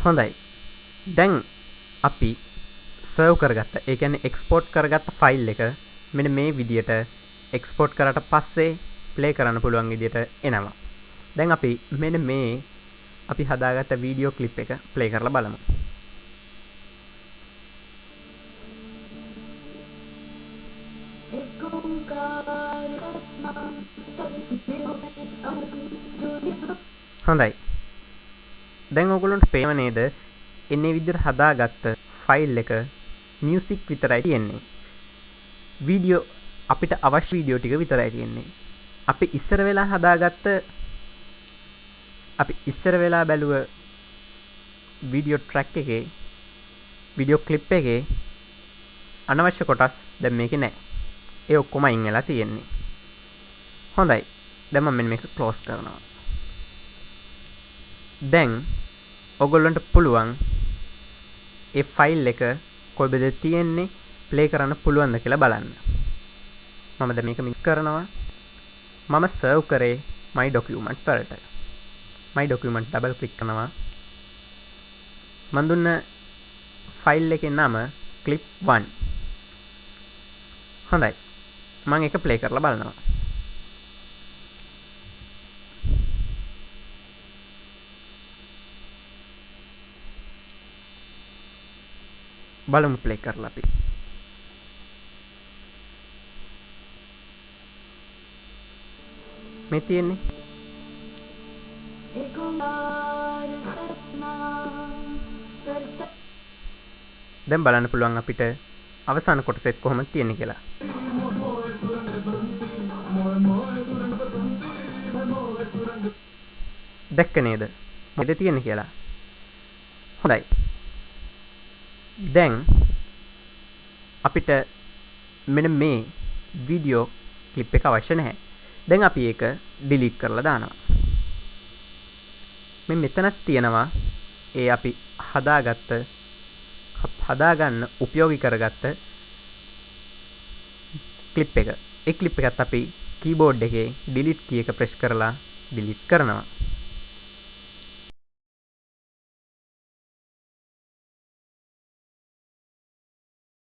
හොඳයි. දැන් අපි සර්ව් කරගත්ත, ඒ කියන්නේ එක්ස්පෝර්ට් කරගත්ත ෆයිල් එක මෙන්න මේ විදියට එක්ස්පෝර්ට් කරාට පස්සේ ප්ලේ කරන්න පුළුවන් විදියට එනවා. දැන් අපි මෙන්න මේ අපි හදාගත්ත වීඩියෝ ක්ලිප් එක ප්ලේ කරලා බලමු. හොඳයි. දැන් ඔයගොල්ලන්ට පේනව නේද? එන්නේ විදිහට හදාගත්ත ෆයිල් එක මියුසික් විතරයි තියෙන්නේ. වීඩියෝ අපිට අවශ්‍ය වීඩියෝ ටික විතරයි තියෙන්නේ. අපි ඉස්සර වෙලා බැලුව වීඩියෝ ට්‍රැක් එකේ වීඩියෝ ක්ලිප් එකේ අනවශ්‍ය කොටස් දැන් මේකේ නැහැ. ඒ ඔක්කොම අයින් වෙලා තියෙන්නේ. හොඳයි. දැන් මම මෙන්න මේක ක්ලෝස් කරනවා. දැන් ඔයගොල්ලන්ට පුළුවන් ඒ ෆයිල් එක කොයිද තියෙන්නේ ප්ලේ කරන්න පුළුවන්ද කියලා බලන්න. මම දැන් මේක මික්ස් කරනවා. මම සර්ව් කරේ my document වලට. my document ඩබල් ක්ලික් කරනවා. මම දුන්න ෆයිල් එකේ නම clip 1. හොඳයි. මම ඒක ප්ලේ කරලා බලනවා. බලමු ප්ලේ කරලා අපි. මේ තියෙන්නේ දැන් බලන්න පුළුවන් අපිට අවසාන කොටසෙත් කොහොමද තියෙන්නේ කියලා. දැක්ක නේද? මොකද තියෙන්නේ කියලා. හොඳයි. දැන් අපිට මෙන්න මේ වීඩියෝ ක්ලිප් එක අවශ්‍ය නැහැ. දැන් අපි ඒක ඩිලීට් කරලා දානවා. මේ මෙතනක් තියෙනවා ඒ අපි හදාගන්න උපයෝගී කරගත්ත ක්ලිප් එක. ඒ ක්ලිප් එකත් අපි කීබෝඩ් එකේ ඩිලීට් කී එක ප්‍රෙස් කරලා ඩිලීට් කරනවා.